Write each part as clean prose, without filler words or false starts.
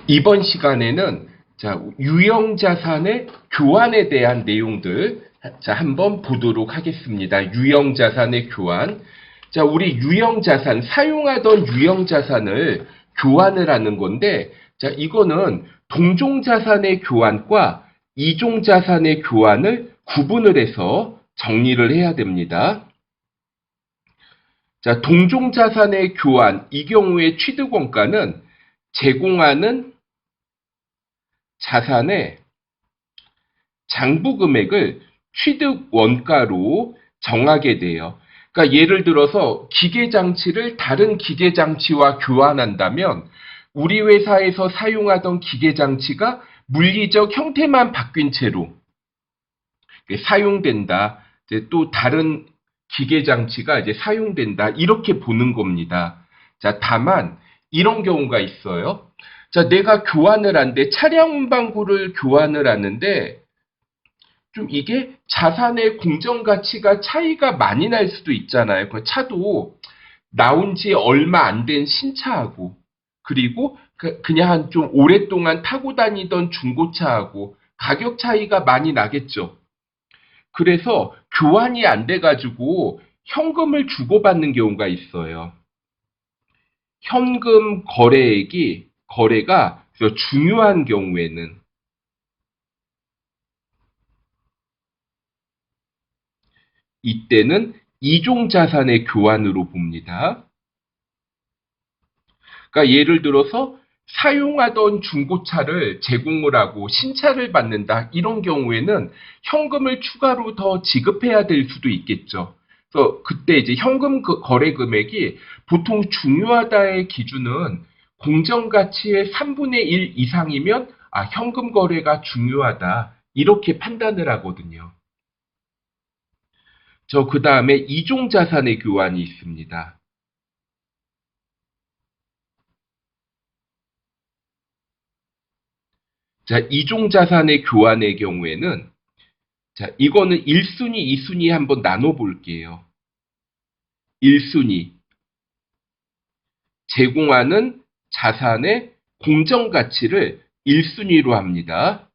이번 시간에는 유형자산의 교환에 대한 내용들 한번 보도록 하겠습니다. 유형자산의 교환. 우리 유형자산, 사용하던 유형자산을 교환을 하는 건데, 이거는 동종자산의 교환과 이종자산의 교환을 구분을 해서 정리를 해야 됩니다. 동종자산의 교환, 이 경우에 취득원가는 제공하는 자산의 장부금액을 취득원가로 정하게 돼요. 그러니까 예를 들어서 기계장치를 다른 기계장치와 교환한다면 우리 회사에서 사용하던 기계장치가 물리적 형태만 바뀐 채로 사용된다. 또 다른 기계장치가 사용된다. 이렇게 보는 겁니다. 다만 이런 경우가 있어요. 내가 교환을 하는데 차량 운반구를 교환을 하는데 좀 이게 자산의 공정 가치가 차이가 많이 날 수도 있잖아요. 그 차도 나온 지 얼마 안 된 신차하고 그리고 그냥 좀 오랫동안 타고 다니던 중고차하고 가격 차이가 많이 나겠죠. 그래서 교환이 안 돼가지고 현금을 주고받는 경우가 있어요. 현금 거래가 중요한 경우에는 이때는 이종자산의 교환으로 봅니다. 그러니까 예를 들어서 사용하던 중고차를 제공을 하고 신차를 받는다. 이런 경우에는 현금을 추가로 더 지급해야 될 수도 있겠죠. 그래서 그때 현금 거래 금액이 보통 중요하다의 기준은 공정가치의 3분의 1 이상이면 현금 거래가 중요하다. 이렇게 판단을 하거든요. 그 다음에 이종자산의 교환이 있습니다. 이종자산의 교환의 경우에는 이거는 1순위, 2순위 한번 나눠 볼게요. 1순위 제공하는 자산의 공정가치를 1순위로 합니다.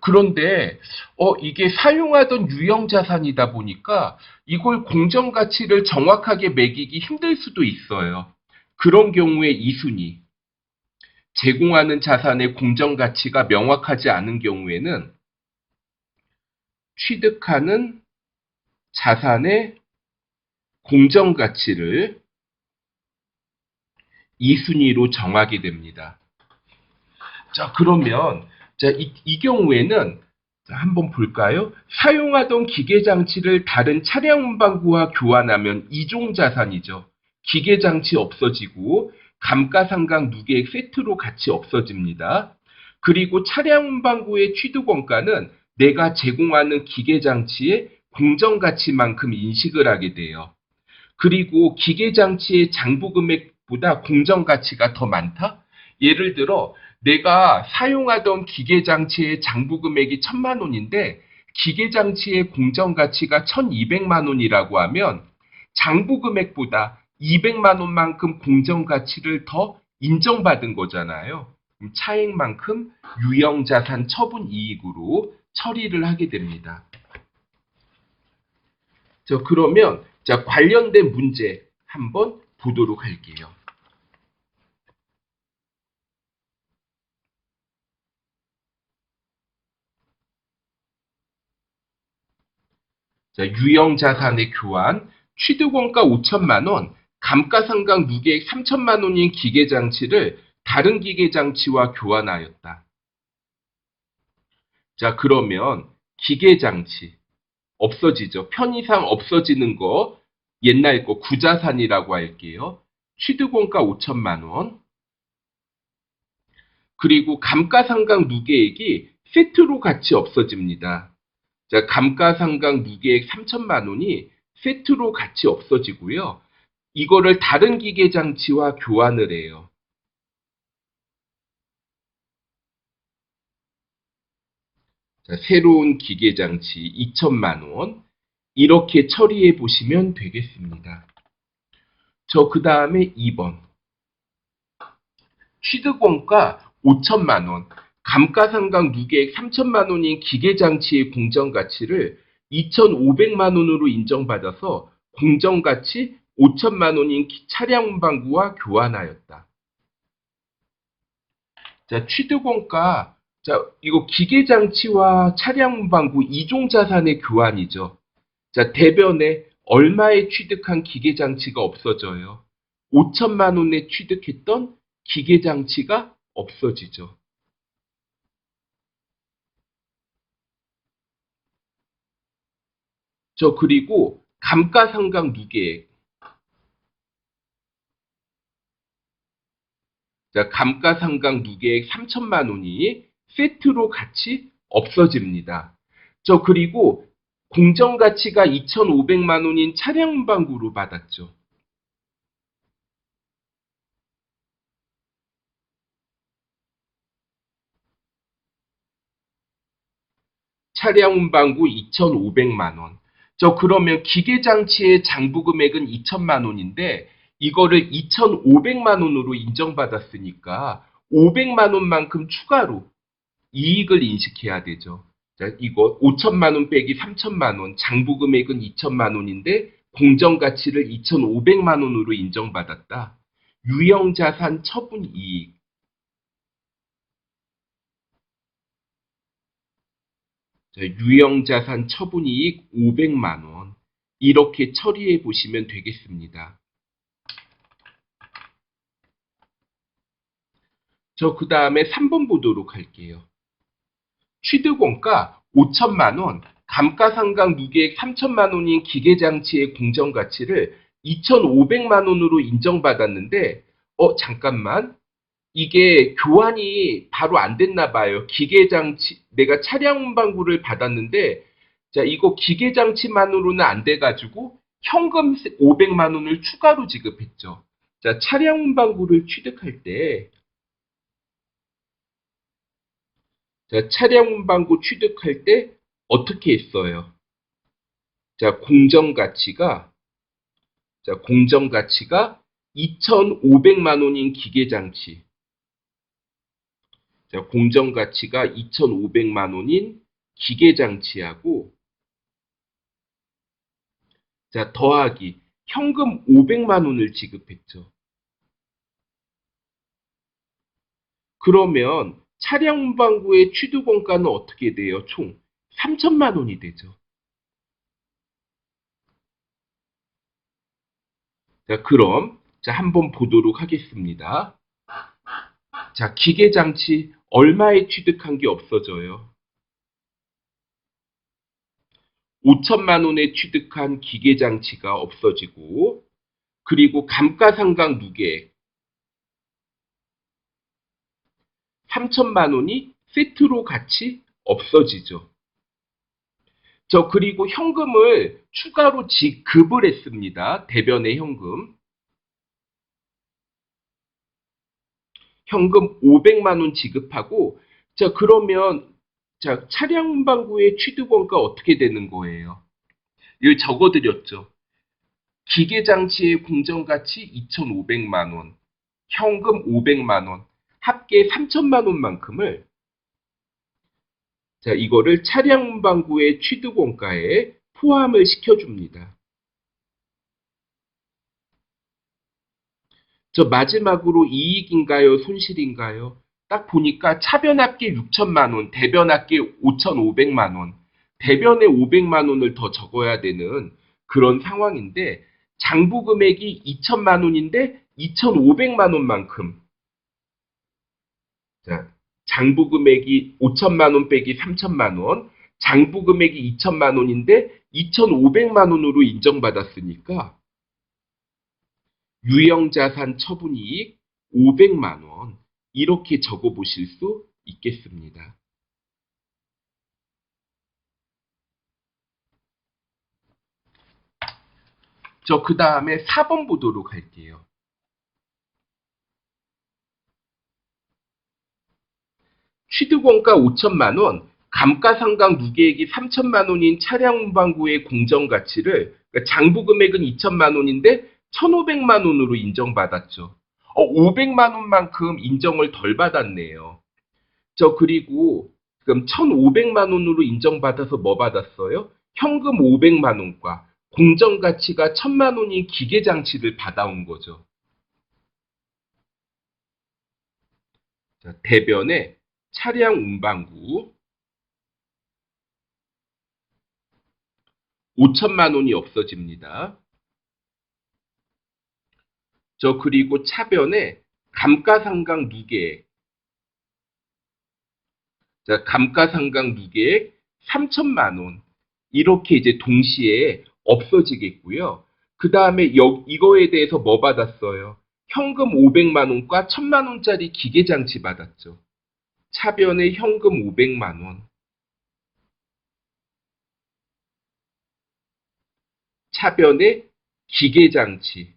그런데 이게 사용하던 유형자산이다 보니까 이걸 공정가치를 정확하게 매기기 힘들 수도 있어요. 그런 경우에 2순위 제공하는 자산의 공정가치가 명확하지 않은 경우에는 취득하는 자산의 공정가치를 2순위로 정하게 됩니다. 그러면 이 경우에는 한번 볼까요? 사용하던 기계장치를 다른 차량 운반구와 교환하면 이종자산이죠. 기계장치 없어지고 감가상각 누계액 세트로 같이 없어집니다. 그리고 차량 운반구의 취득원가는 내가 제공하는 기계장치의 공정가치만큼 인식을 하게 돼요. 그리고 기계장치의 장부금액보다 공정가치가 더 많다? 예를 들어 내가 사용하던 기계장치의 장부금액이 1,000만 원인데 기계장치의 공정가치가 1,200만 원이라고 하면 장부금액보다 200만 원만큼 공정가치를 더 인정받은 거잖아요. 차액만큼 유형자산 처분이익으로 처리를 하게 됩니다. 그러면 관련된 문제 한번 보도록 할게요. 유형자산의 교환, 취득원가 5천만 원, 감가상각 누계액 3천만 원인 기계장치를 다른 기계장치와 교환하였다. 그러면 기계장치 없어지죠. 편의상 없어지는 거 옛날 거 구자산이라고 할게요. 취득원가 5천만 원. 그리고 감가상각 누계액이 세트로 같이 없어집니다. 감가상각 누계액 3천만 원이 세트로 같이 없어지고요. 이거를 다른 기계장치와 교환을 해요. 새로운 기계장치 2천만 원 이렇게 처리해 보시면 되겠습니다. 그 다음에 2번. 취득원가 5천만 원, 감가상각 누계액 3천만 원인 기계장치의 공정가치를 2,500만 원으로 인정받아서 공정가치 5천만 원인 차량 운반구와 교환하였다. 자, 취득원가, 자, 이거 기계장치와 차량 운반구 이종자산의 교환이죠. 자, 대변에 얼마에 취득한 기계장치가 없어져요. 5천만 원에 취득했던 기계장치가 없어지죠. 그리고 감가상각 누계액. 자, 감가상각 누계액 3천만 원이 세트로 같이 없어집니다. 그리고 공정가치가 2,500만 원인 차량 운반구로 받았죠. 차량 운반구 2,500만 원. 그러면 기계장치의 장부 금액은 2천만 원인데 이거를 2,500만 원으로 인정받았으니까 500만 원만큼 추가로 이익을 인식해야 되죠. 자, 이거 5천만 원 빼기 3천만 원, 장부 금액은 2천만 원인데 공정 가치를 2,500만 원으로 인정받았다. 유형자산 처분 이익. 자, 유형자산 처분 이익 500만 원. 이렇게 처리해 보시면 되겠습니다. 그 다음에 3번 보도록 할게요. 취득원가 5천만 원, 감가상각 누계액 3천만 원인 기계장치의 공정가치를 2,500만 원으로 인정받았는데, 잠깐만. 이게 교환이 바로 안 됐나 봐요. 기계장치, 내가 차량 운반구를 받았는데, 자, 이거 기계장치만으로는 안 돼가지고 현금 500만 원을 추가로 지급했죠. 자, 차량 운반구를 취득할 때, 자, 차량 운반구 취득할 때 어떻게 했어요? 자, 공정가치가 2,500만 원인 기계장치. 자, 공정가치가 2,500만 원인 기계장치하고, 자, 더하기 현금 500만 원을 지급했죠. 그러면 차량 운반구의 취득원가는 어떻게 돼요? 총 3천만 원이 되죠. 자, 그럼 한번 보도록 하겠습니다. 자, 기계장치 얼마에 취득한 게 없어져요? 5천만 원에 취득한 기계장치가 없어지고, 그리고 감가상각 누계액 3천만 원이 세트로 같이 없어지죠. 그리고 현금을 추가로 지급을 했습니다. 대변의 현금. 현금 500만 원 지급하고, 자, 그러면, 자, 차량 운반구의 취득원가 어떻게 되는 거예요? 여기 적어드렸죠. 기계장치의 공정가치 2,500만 원, 현금 500만 원, 합계 3천만 원만큼을, 자, 이거를 차량 운반구의 취득원가에 포함을 시켜줍니다. 마지막으로 이익인가요? 손실인가요? 딱 보니까 차변합계 6천만 원, 대변합계 5,500만 원, 대변에 500만 원을 더 적어야 되는 그런 상황인데, 장부 금액이 2천만 원인데 2,500만 원만큼, 자, 장부 금액이 5천만 원 빼기 3천만 원, 장부 금액이 2천만 원인데 2,500만 원으로 인정받았으니까 유형자산 처분이익 500만 원, 이렇게 적어보실 수 있겠습니다. 그 다음에 4번 보도록 할게요. 취득원가 5천만 원, 감가상각 누계액이 3천만 원인 차량 운반구의 공정가치를, 그러니까 장부 금액은 2천만 원인데 1,500만 원으로 인정받았죠. 500만 원만큼 인정을 덜 받았네요. 그리고 그럼 1,500만 원으로 인정받아서 뭐 받았어요? 현금 500만 원과 공정 가치가 1,000만 원인 기계 장치를 받아온 거죠. 자, 대변에 차량 운반구 5천만 원이 없어집니다. 그리고 차변에 감가상각 누계액. 자, 감가상각 누계액 3천만 원. 이렇게 이제 동시에 없어지겠고요. 그 다음에 이거에 대해서 뭐 받았어요? 현금 500만 원과 1,000만 원짜리 기계장치 받았죠. 차변에 현금 500만 원. 차변에 기계장치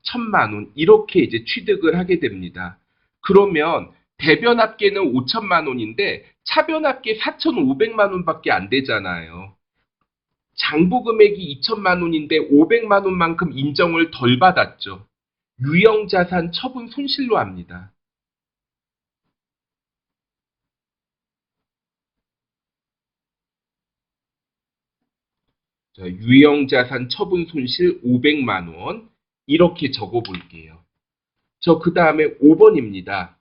1,000만 원. 이렇게 이제 취득을 하게 됩니다. 그러면 대변 합계는 5천만 원인데 차변 합계 4,500만 원밖에 안 되잖아요. 장부 금액이 2천만 원인데 500만 원만큼 인정을 덜 받았죠. 유형자산 처분 손실로 합니다. 자, 유형자산 처분 손실 500만 원 이렇게 적어 볼게요. 그 다음에 5번입니다.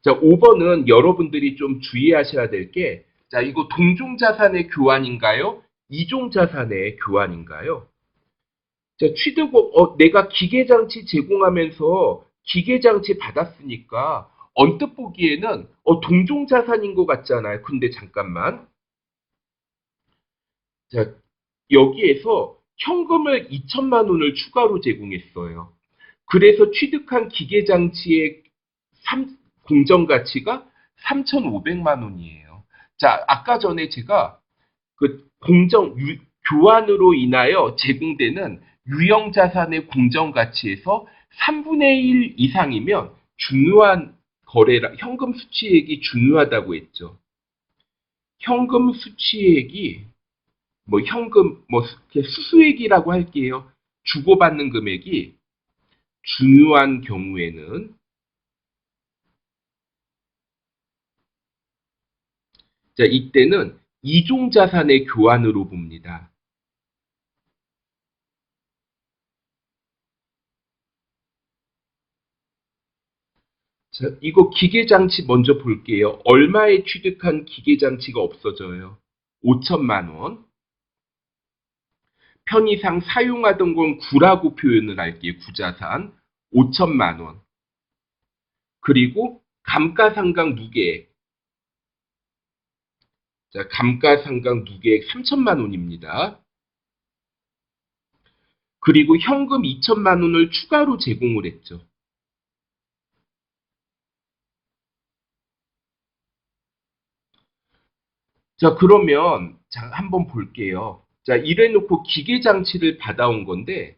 자, 5번은 여러분들이 좀 주의하셔야 될 게, 자, 이거 동종자산의 교환인가요? 이종자산의 교환인가요? 자, 내가 기계장치 제공하면서 기계장치 받았으니까 언뜻 보기에는 동종자산인 것 같잖아요. 근데 잠깐만. 자, 여기에서 현금을 2천만 원을 추가로 제공했어요. 그래서 취득한 기계장치의 공정가치가 3,500만 원이에요. 자, 아까 전에 제가 그 교환으로 인하여 제공되는 유형자산의 공정가치에서 3분의 1 이상이면 중요한 거래라, 현금 수취액이 중요하다고 했죠. 현금 수취액이 수수액이라고 할게요. 주고받는 금액이 중요한 경우에는 자, 이때는 이종자산의 교환으로 봅니다. 자, 이거 기계장치 먼저 볼게요. 얼마에 취득한 기계장치가 없어져요? 5천만 원. 편의상 사용하던 건 구라고 표현을 할게요. 구자산 5천만 원. 그리고 감가상각 누계액. 자, 감가상각 누계액 3천만 원입니다. 그리고 현금 2천만 원을 추가로 제공을 했죠. 자, 그러면 자, 한번 볼게요. 자, 이래놓고 기계장치를 받아온 건데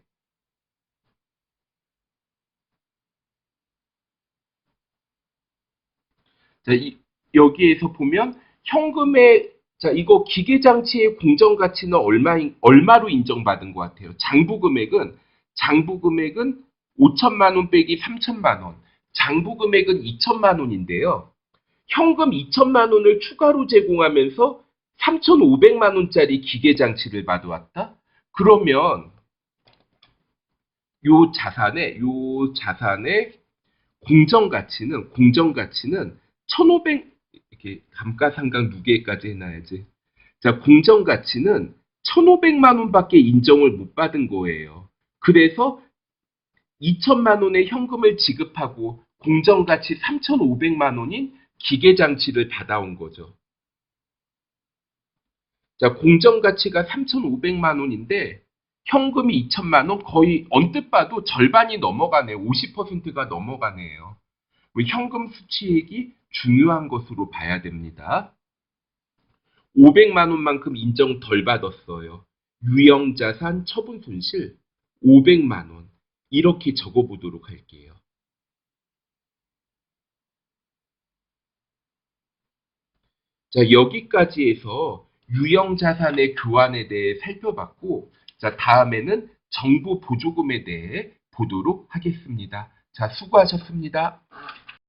자, 여기에서 보면 현금의 자, 이거 기계장치의 공정가치는 얼마로 인정받은 것 같아요? 장부 금액은 5천만 원 빼기 3천만 원. 장부 금액은 2천만 원인데요. 현금 2천만 원을 추가로 제공하면서 3,500만 원짜리 기계장치를 받아왔다? 그러면 요 자산의 공정가치는 1,500 이렇게 감가상각 누계까지 해놔야지. 자, 공정가치는 1,500만 원밖에 인정을 못 받은 거예요. 그래서 2천만 원의 현금을 지급하고 공정가치 3,500만 원인 기계장치를 받아온 거죠. 자, 공정가치가 3,500만 원인데 현금이 2천만 원, 거의 언뜻 봐도 절반이 넘어가네요. 50%가 넘어가네요. 현금 수취액이 중요한 것으로 봐야 됩니다. 500만 원만큼 인정 덜 받았어요. 유형자산 처분 손실 500만 원. 이렇게 적어보도록 할게요. 자, 여기까지 해서 유형자산의 교환에 대해 살펴봤고, 자, 다음에는 정부 보조금에 대해 보도록 하겠습니다. 자, 수고하셨습니다.